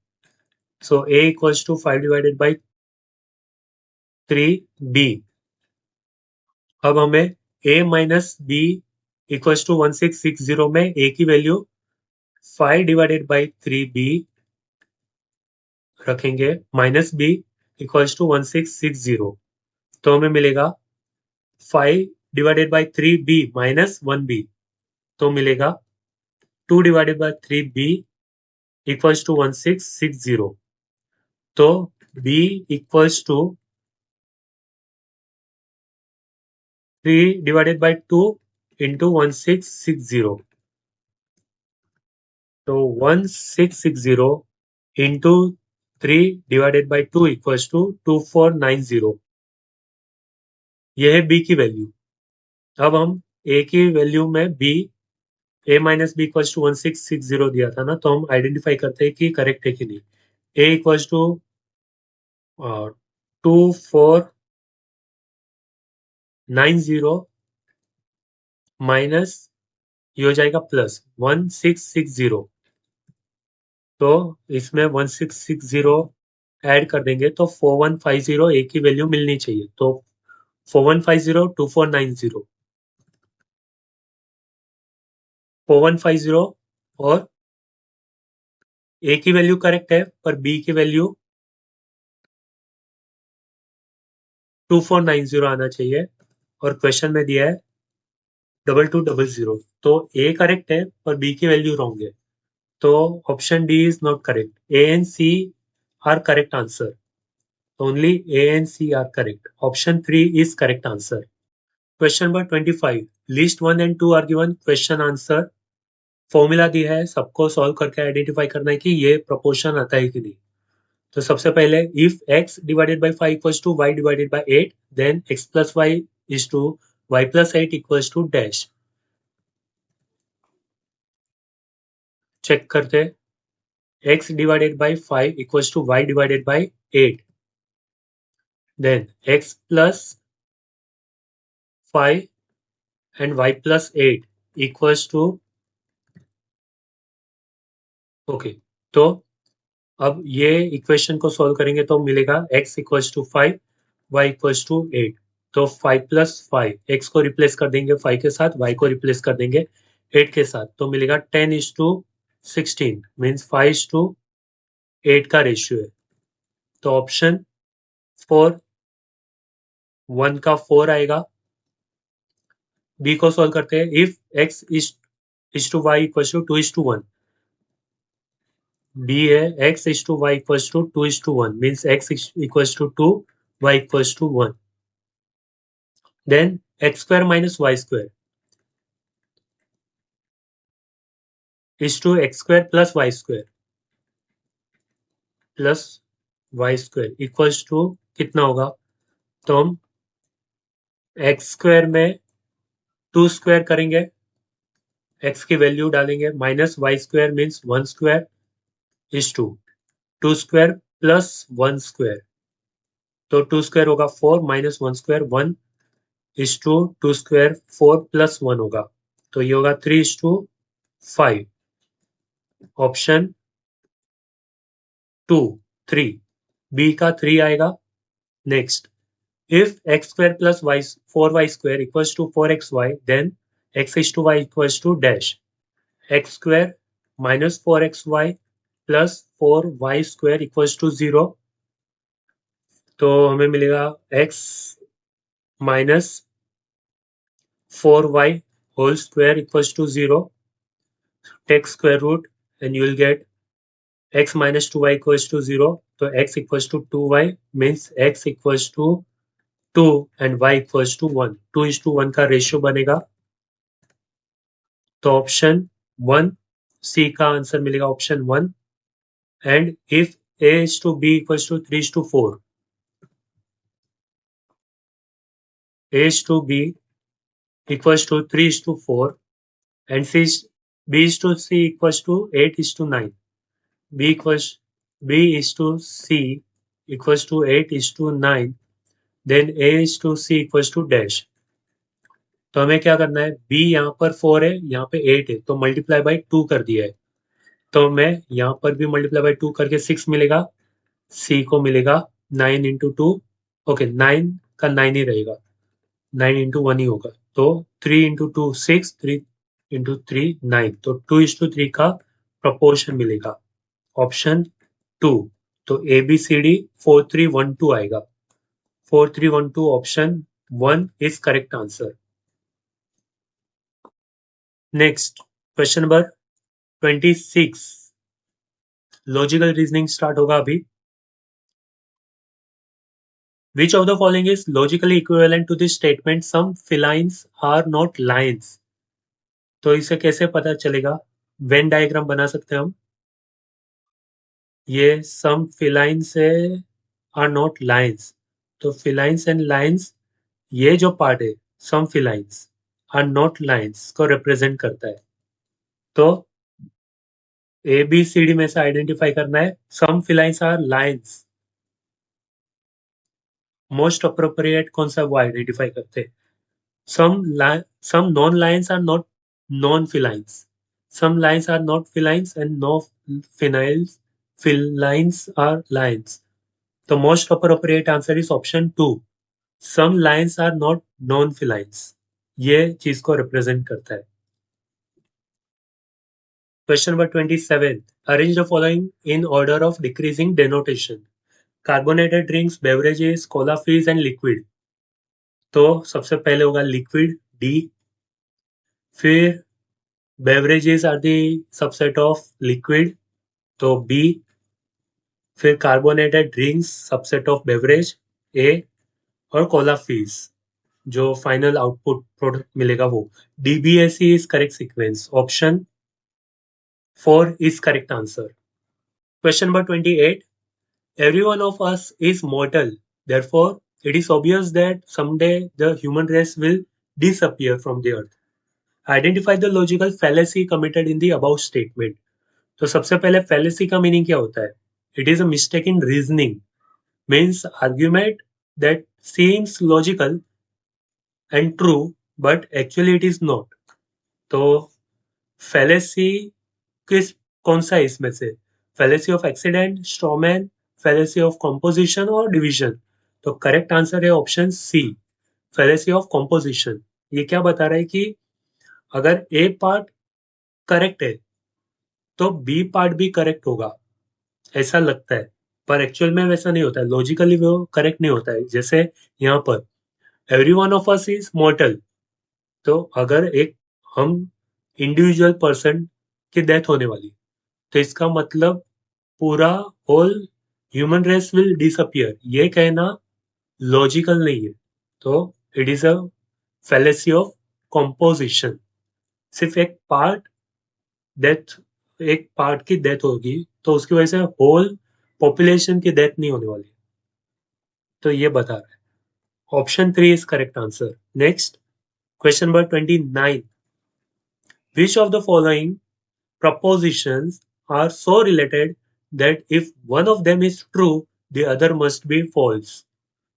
So a equals to 5 divided by 3b. अब हमें a minus b equals to 1660 में a की वैल्यू 5 डिवाइडेड बाई 3b रखेंगे, माइनस b इक्वल्स टू 1660. तो हमें मिलेगा 5 divided by 3b minus 1b. तो मिलेगा 2 divided by 3b equals to 1660. तो b equals to 3 divided by 2 into 1660. तो 1660 into 3 divided by 2 equals to 2490. यह है b की वैल्यू. अब हम a की वैल्यू में b a minus B equals to 1660 दिया था ना, तो हम आइडेंटिफाई करते हैं कि करेक्ट है कि नहीं. a इक्वल्स टू 2490 माइनस ये हो जाएगा प्लस 1660. तो इसमें 1660 ऐड कर देंगे तो 4150 ए की वैल्यू मिलनी चाहिए. तो 4150 2490 4150 और ए की वैल्यू करेक्ट है, पर बी की वैल्यू 2490 आना चाहिए, और क्वेश्चन में दिया है 2200. तो ए करेक्ट है पर बी की वैल्यू रॉन्ग है. तो option D is not correct. A and C are correct answer. Only A and C are correct. Option 3 is correct answer. Question number 25. List 1 and 2 are given. Question answer. Formula दिया है, सबको solve करके identify करना है कि ये proportion आता है कि नहीं. तो सबसे पहले if x divided by 5 equals to y divided by 8, then x plus y is to y plus 8 equals to dash. Check करते. x divided by 5 equals to y divided by 8, then x plus 5 and y plus 8 equals to, okay. तो अब ये equation को solve करेंगे तो मिलेगा x equals to 5, y equals to 8. तो 5 plus 5, x को रिप्लेस कर देंगे 5 के साथ, y को रिप्लेस कर देंगे 8 के साथ, तो मिलेगा 10:16, मीन्स 5:8 का रेशियो है. तो ऑप्शन 4, 1 का 4 आएगा. बी को सॉल्व करते हैं. If x is to y equals to 2:1, B है x is to Y equals to 2:1, means x equals to 2, y equals to 1. Then x square minus Y square is to x square plus Y square equals to कितना होगा. तो हम x square में 2 square करेंगे, x की value डालेंगे, minus Y square means 1 square is to 2 square plus 1 square. तो 2 square होगा 4, minus 1 square 1 is to 2 square 4 plus 1 होगा. तो ये होगा 3:5. ऑप्शन 2, 3, बी का 3 आएगा. Next, if x square plus Y 4y square equals to 4xy, then x is to y equals to dash. x square minus 4xy plus 4y² equals to 0, तो हमें मिलेगा x minus 4y whole square equals to 0. Take square root and you will get x minus 2y equals to 0. So x equals to 2y means x equals to 2 and y equals to 1. 2:1 का ratio बनेगा. तो option 1 सी का answer मिलेगा option 1. And if a is to b equals to 3:4, a is to b equals to 3:4 and b is to c equals to 8:9. b is to c equals to 8:9, then a is to c equals to dash. तो हमें क्या करना है, b यहाँ पर 4 है, यहाँ पे 8 है, तो मल्टीप्लाई बाई 2 कर दिया है. तो मैं यहाँ पर भी मल्टीप्लाई बाई 2 करके 6 मिलेगा, c को मिलेगा 9 इंटू 2. ओके, 9 का 9 ही रहेगा, 9 इंटू 1 ही होगा. तो 3 इंटू 2 6, 3 इंटू 3 9, तो 2:3 का प्रपोर्शन मिलेगा. ऑप्शन 2. तो ABCD 4312 आएगा. 4312 option 1 is correct answer. Next question number 26. Logical reasoning start होगा अभी. Which of the following is logically equivalent to the statement some felines are not lions? तो इसे कैसे पता चलेगा? वेन डायग्राम बना सकते हैं हम. ये some felines are not lions, तो felines and lions, ये जो पार्ट है some felines are not lions को रिप्रेजेंट करता है. तो ABCD में से आइडेंटिफाई करना है. some felines are lions, most appropriate कौन सा वो आइडेंटिफाई करते हैं. some non-lions are not non-felines. Some lions are not felines and no felines are lions. The most appropriate answer is option 2. Some lions are not non-felines. ये चीज को represent करता है. Question number 27. Arrange the following in order of decreasing denotation. Carbonated drinks, beverages, cola fizz and liquid. तो सबसे पहले होगा liquid D. फिर beverages are the subset of liquid, तो B. फिर carbonated drinks subset of beverage A. और cola फीस जो फाइनल आउटपुट प्रोडक्ट मिलेगा वो. DBAC is correct sequence. Option 4 is correct answer. Question number 28. Every one of us is mortal. Therefore, it is obvious that someday the human race will disappear from the earth. Identify the logical fallacy committed in the above statement. तो सबसे पहले fallacy का meaning क्या होता है? It is a mistake in reasoning. Means argument that seems logical and true, but actually it is not. तो fallacy कौन सा है इसमें से? Fallacy of accident, strawman, fallacy of composition और division. तो करेक्ट आंसर है option C, fallacy of composition. ये क्या बता रहा है कि अगर ए पार्ट करेक्ट है तो बी पार्ट भी करेक्ट होगा, ऐसा लगता है, पर एक्चुअल में वैसा नहीं होता है. लॉजिकली वो करेक्ट नहीं होता है. जैसे यहाँ पर every one of us is मॉर्टल, तो अगर एक हम इंडिविजुअल पर्सन की डेथ होने वाली, तो इसका मतलब पूरा whole human race will disappear, ये कहना लॉजिकल नहीं है. तो it is a fallacy of composition. सिर्फ एक पार्ट की डेथ होगी तो उसकी वजह से होल पॉपुलेशन की डेथ नहीं होने वाली. तो ये बता रहा है. Option 3 is correct answer. Next question number 29. Which of the following propositions are so related that if one of them is true, the other must be false,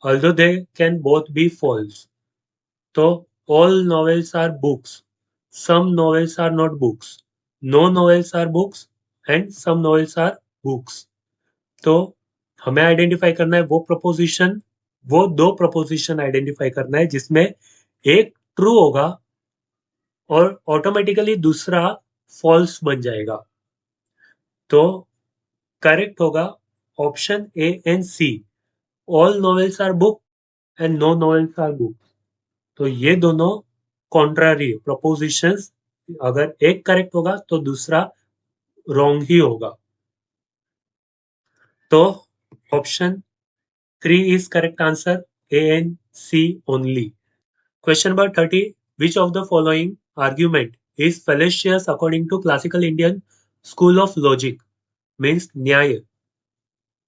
although they can both be false. So, all novels are books. Some novels are not books. No novels are books and some novels are books. तो हमें identify करना है वो दो preposition identify करना है जिसमें एक ट्रू होगा और ऑटोमेटिकली दूसरा फॉल्स बन जाएगा. तो करेक्ट होगा option A and C, all novels are book and no novels are book. तो ये दोनों कॉन्ट्रारी प्रोपोजिशंस, अगर एक करेक्ट होगा तो दूसरा रॉन्ग ही होगा। तो option 3 is correct answer, A and C only. Question number 30. Which of the following argument is fallacious according to classical Indian school of logic? Means न्याय,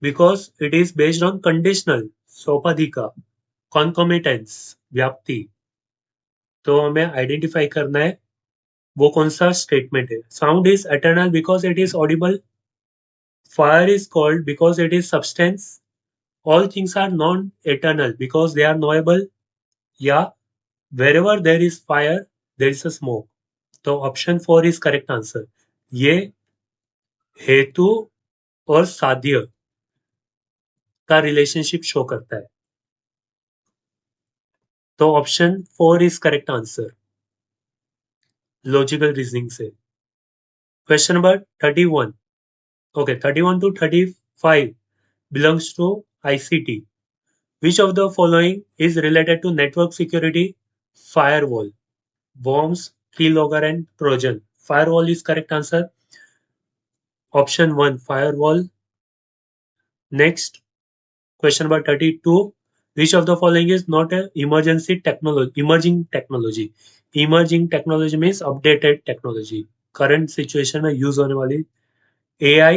because it is based on conditional, सोपाधिका, concomitance, व्याप्ति। तो हमें identify करना है वो कौन सा statement है। Sound is eternal because it is audible, fire is cold because it is substance, all things are non eternal because they are knowable, या wherever there is fire there is a smoke। तो option 4 is correct answer. ये हेतु और साध्य का relationship show करता है। तो option 4 is correct answer logical reasoning से। Question number 31, okay 31 to 35 belongs to ICT. Which of the following is related to network security? Firewall, worms, keylogger and trojan। Firewall is correct answer, option 1 firewall। Next, question number 32. Which of the following is not a emergency technology? Emerging technology। Emerging technology means updated technology, current situation में use होने वाली। AI,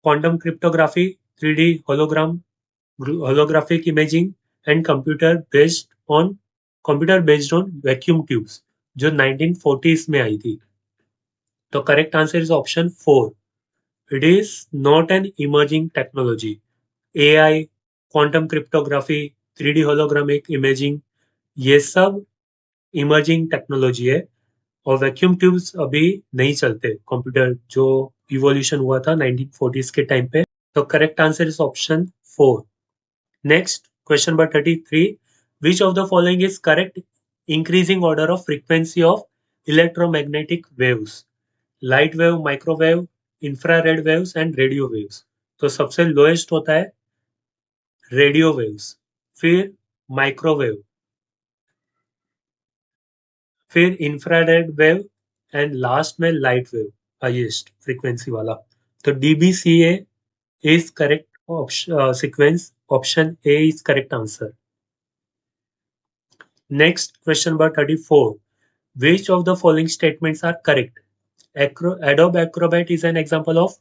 quantum cryptography, 3D hologram, holographic imaging and computer based on vacuum tubes, जो 1940s में आई थी। तो correct answer is option 4, it is not an emerging technology. AI, quantum cryptography, 3D holographic imaging, ये सब emerging technology है। और vacuum tubes अभी नहीं चलते कंप्यूटर, जो इवोल्यूशन हुआ था 1940s के टाइम पे। तो correct answer is option 4। Next, question number 33. Which of the following is correct increasing order of frequency of electromagnetic waves? Light wave, microwave, infrared waves and radio waves. तो सबसे lowest होता है radio waves, फिर microwave, फिर infrared wave and last में light wave, highest frequency वाला। तो DBCA is correct sequence, option A is correct answer। Next, question number 34. Which of the following statements are correct? Adobe Acrobat is an example of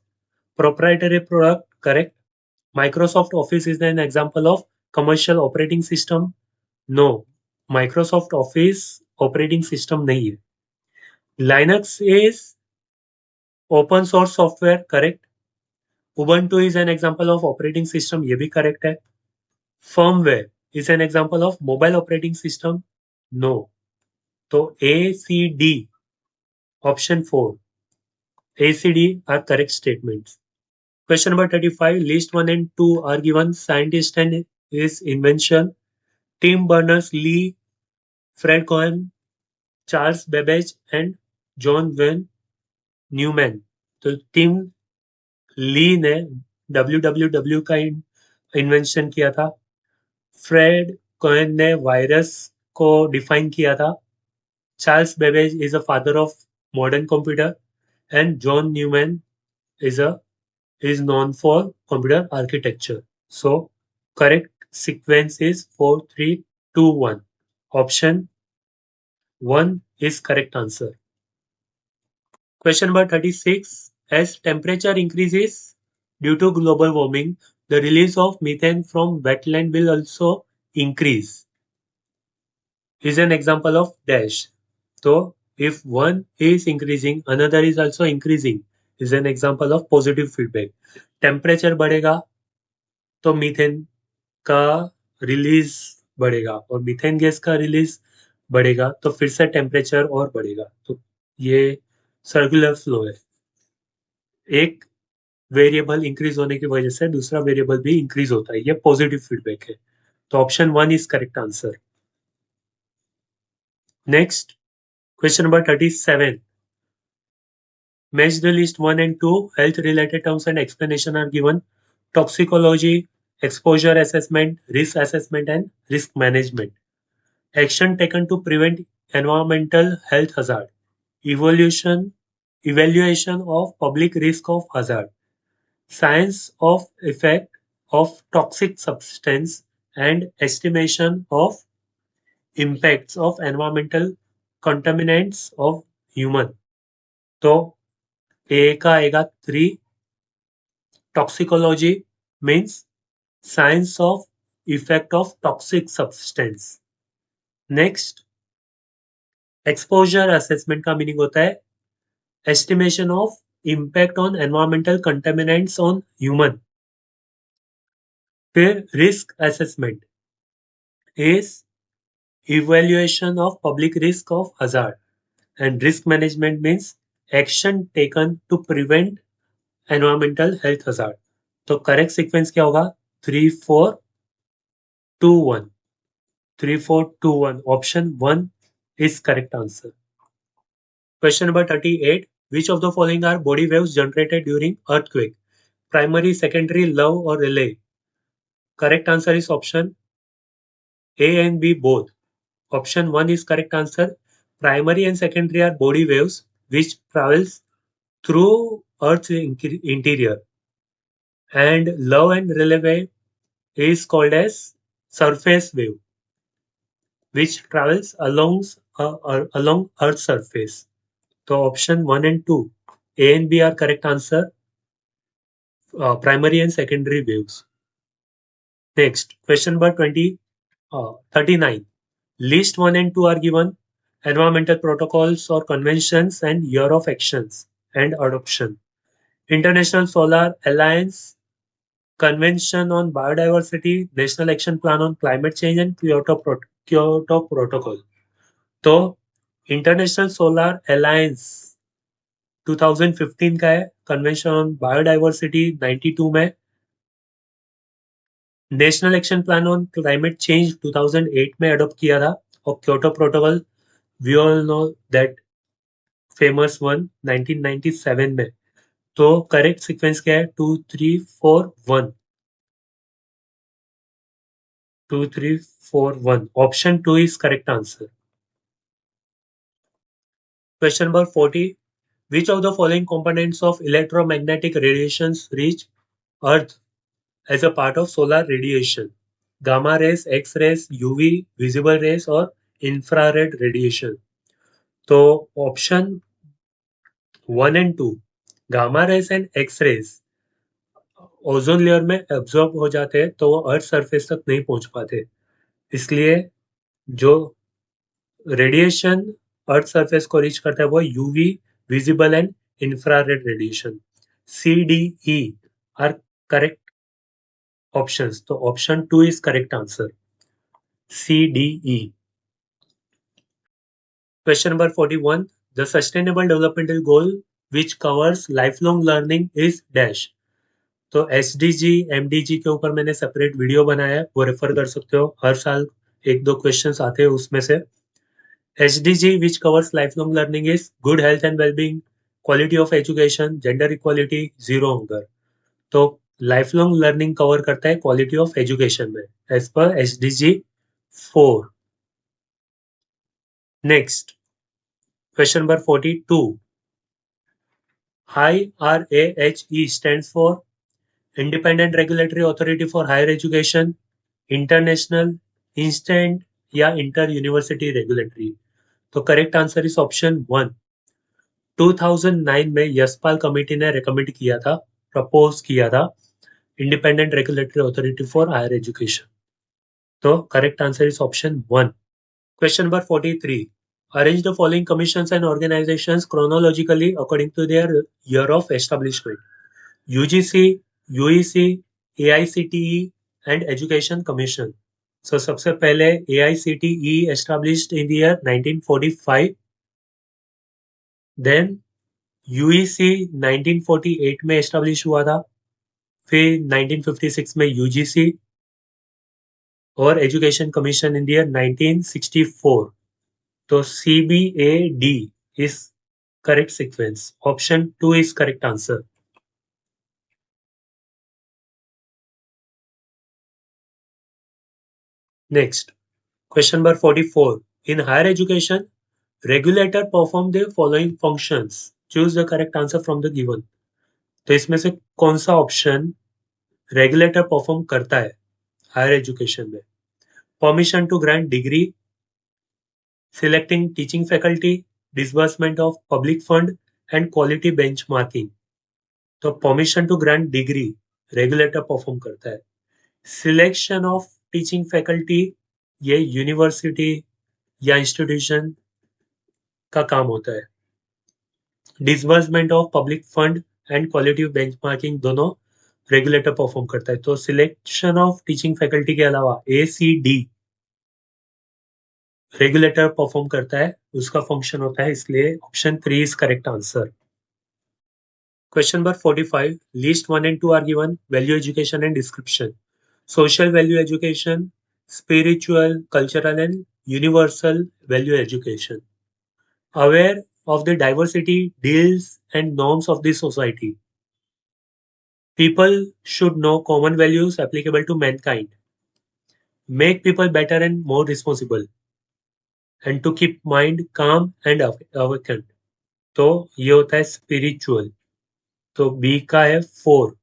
proprietary product, correct? Microsoft Office is an example of commercial operating system, no, Microsoft Office operating system नहीं है। Linux is open source software, correct? Ubuntu is an example of operating system, ये भी correct है। Firmware is an example of mobile operating system, no। तो A, C, D, option 4, A, C, D are correct statements। Question number 35. List 1 and 2 are given scientist and his invention. Tim Berners-Lee, Fred Cohen, Charles Babbage and John Von Neumann। तो Tim Lee ने WWW का invention किया था, Fred Cohen ने virus को define किया था, Charles Babbage is a father of modern computer and John Neumann is known for computer architecture। So correct sequence is 4, 3, 2, 1। Option 1 is correct answer। Question number 36. As temperature increases due to global warming, the release of methane from wetland will also increase, is an example of dash। So if one is increasing, another is also increasing, is an example of positive feedback। Temperature बढ़ेगा तो methane का release बढ़ेगा, और methane gas का release बढ़ेगा तो फिर से टेम्परेचर और बढ़ेगा। तो ये सर्कुलर फ्लो है, एक वेरिएबल इंक्रीज होने की वजह से दूसरा वेरिएबल भी इंक्रीज होता है, ये पॉजिटिव फीडबैक है। तो option 1 is correct answer. Next, question number 37. Match the list 1 and 2. Health related terms and explanation are given. Toxicology, exposure assessment, risk assessment and risk management. Action taken to prevent environmental health hazard. Evaluation of public risk of hazard. Science of effect of toxic substance and estimation of impacts of environmental contaminants of human. तो ए का आएगा 3. Toxicology means science of effect of toxic substance. Next exposure assessment का meaning होता है estimation of impact on environmental contaminants on human. फिर risk assessment is evaluation of public risk of hazard, and risk management means action taken to prevent environmental health hazard. तो correct sequence क्या होगा 3 4 2 1. 3 4 2 1. Option 1 is correct answer. Question number 38. Which of the following are body waves generated during earthquake? Primary, secondary, low or relay? Correct answer is option A and B both. Option 1 is correct answer. Primary and secondary are body waves which travels through Earth's interior. And low and relay wave is called as surface wave which travels along Earth's surface. So option 1 and 2, A and B are correct answer. Primary and secondary waves. Next, question number 39. List 1 and 2 are given. Environmental protocols or conventions and year of actions and adoption. International Solar Alliance, Convention on Biodiversity, National Action Plan on Climate Change and Kyoto Protocol. तो international solar alliance 2015 का है. Convention on biodiversity 92 में. National action plan on climate change 2008 में adopt किया था. और Kyoto protocol we all know that famous one 1997 में. तो करेक्ट सीक्वेंस क्या है 2 3 4 1. 2 3 4 1. Option 2 is correct answer. Question number 40. Which of the following components of electromagnetic radiations reach Earth as a part of solar radiation? Gamma rays, X-rays, UV, visible rays और infrared radiation. तो option 1 and 2 gamma rays and X rays ozone layer में absorb हो जाते हैं तो वो earth surface तक नहीं पहुंच पाते. इसलिए जो रेडिएशन अर्थ सरफेस को रीच करता है वो UV, visible and infrared radiation. C D E are correct options. So option 2 is correct answer. C, D, E. Question number 41. The sustainable developmental goal which covers lifelong learning is dash. तो SDG, MDG के ऊपर मैंने separate video बनाया है, वो refer कर सकते हो. हर साल 1-2 क्वेश्चंस आते हैं उसमें से. SDG which covers lifelong learning is good health and well-being, quality of education, gender equality, zero hunger. तो लाइफ लॉन्ग लर्निंग कवर करता है क्वालिटी ऑफ एजुकेशन में as per SDG 4. Next question number 42. IRAHE stands for independent regulatory authority for higher education, international, instant या inter university regulatory. तो correct answer is option 1. 2009 में Yashpal committee ने recommend किया था, propose किया था independent regulatory authority for higher education. तो correct answer is option 1. Question number 43. Arrange the following commissions and organizations chronologically according to their year of establishment. UGC, UEC, AICTE and Education Commission. So सबसे पहले AICTE established in the year 1945. Then UEC 1948 में establish हुआ था. फिर 1956 में UGC और education commission in the year 1964. तो CBAD is correct sequence. Option 2 is correct answer. Next, question number 44. In higher education, regulator perform the following functions. Choose the correct answer from the given. तो इसमें से कौन सा option regulator perform करता है higher education में? Permission to grant degree, selecting teaching faculty, disbursement of public fund and quality benchmarking. तो permission to grant degree regulator perform करता है. सिलेक्शन ऑफ टीचिंग फैकल्टी ये यूनिवर्सिटी या इंस्टीट्यूशन का काम होता है. Disbursement of public fund and quality benchmarking दोनों रेगुलेटर परफॉर्म करता है. तो सिलेक्शन ऑफ टीचिंग फैकल्टी के अलावा ACD रेगुलेटर परफॉर्म करता है, उसका फंक्शन होता है, इसलिए option 3 is correct answer. Question number 45. List 1 and 2 are given. Value education and description. Social value education, spiritual, cultural and universal value education. Aware of the diversity, deals and norms of the society. People should know common values applicable to mankind. Make people better and more responsible. And to keep mind calm and awakened. तो ये होता है spiritual. तो B का है 4.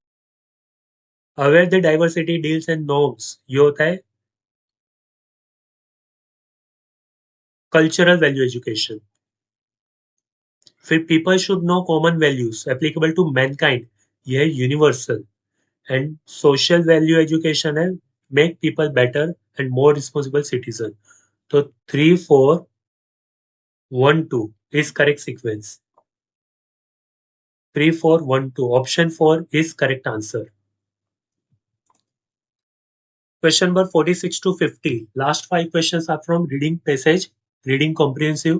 Aware the diversity deals and norms ये होता है कल्चरल वैल्यू एजुकेशन. फिर people should know common values applicable to mankind ये है universal. And social value education है make people better and more responsible citizen. तो 3, 4, 1, 2 is correct sequence. 3, 4, 1, 2 option 4 is correct answer. Question number 46 to 50. Last 5 questions are from reading passage, reading comprehensive.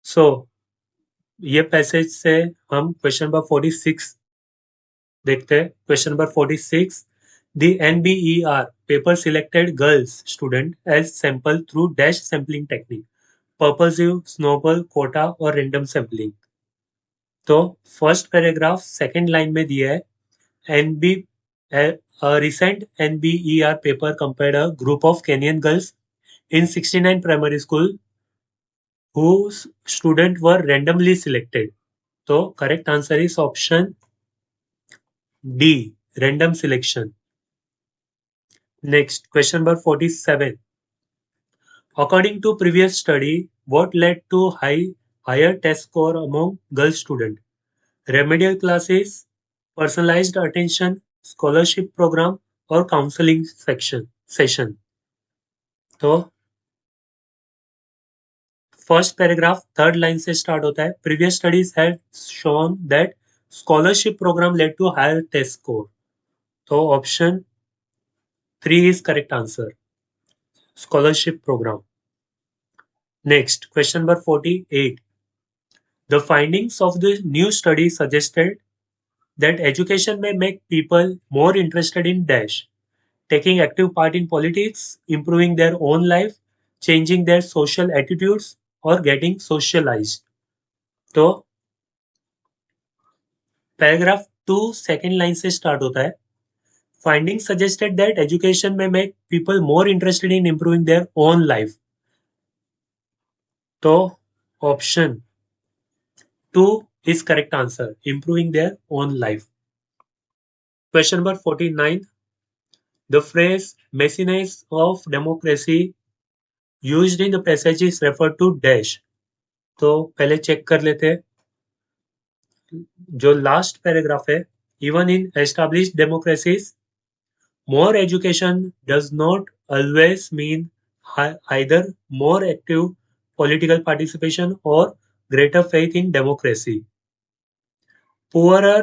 So, ये passage से हम question number 46 देखते हैं. Question number 46. The NBER paper selected girls student as sample through dash sampling technique. Purposive, snowball, quota और random sampling. तो first paragraph second line में दिया है. A recent NBER paper compared a group of Kenyan girls in 69 primary school whose students were randomly selected. तो correct answer is option D, random selection. Next, question number 47. According to previous study, what led to higher test score among girl students? Remedial classes, personalized attention, scholarship program और counseling session. तो first paragraph third line से start होता है. Previous studies had shown that scholarship program led to higher test score. तो option 3 is correct answer, scholarship program. Next, question number 48. The findings of the new study suggested that education may make people more interested in dash, taking active part in politics, improving their own life, changing their social attitudes or getting socialized. तो paragraph 2 second line से start होता है. Finding suggested that education में make people more interested in improving their own life. तो option 2 is correct answer, improving their own life. Question number 49. The phrase messiness of democracy used in the passage is refer to dash. तो पहले check कर लेते हैं. जो last paragraph है, even in established democracies more education does not always mean either more active political participation or greater faith in democracy. Poorer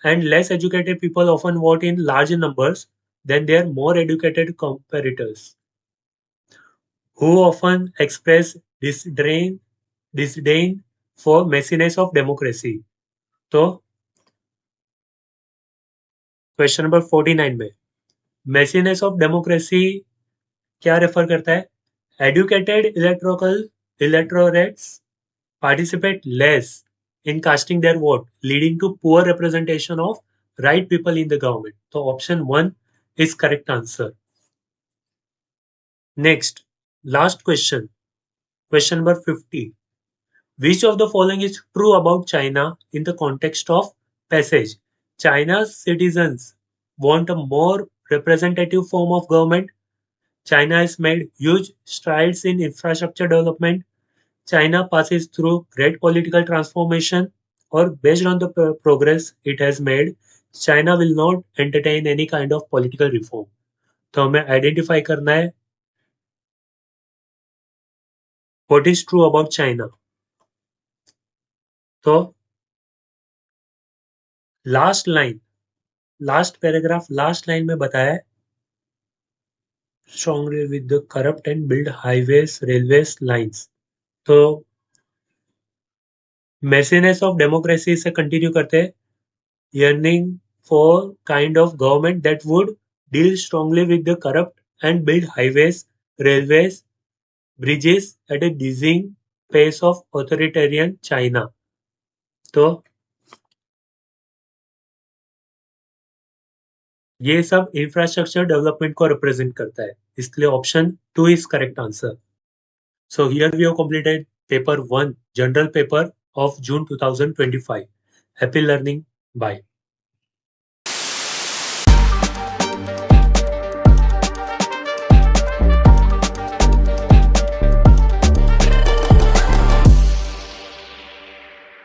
and less educated people often vote in larger numbers than their more educated comparators, who often express disdain for messiness of democracy. तो question number 49 में messiness of democracy क्या refer करता है? Educated electorates participate less in casting their vote, leading to poor representation of right people in the government. So option 1 is correct answer. Next, last question. Question number 50. Which of the following is true about China in the context of passage? China's citizens want a more representative form of government. China has made huge strides in infrastructure development. China passes through great political transformation, or based on the progress it has made, China will not entertain any kind of political reform. तो हमें identify करना है what is true about China. तो last line, last paragraph, last line में बताया है strongly with the corrupt and build highways, railways, lines. तो messiness of democracy से कंटिन्यू करते हैं. Yearning for kind of government that would deal strongly with the corrupt and build highways, railways, bridges at a dizzying pace of authoritarian China. तो ये सब infrastructure development को represent करता है, इसलिए option 2 is correct answer. So here we have completed paper 1, general paper of June 2025. Happy learning. Bye.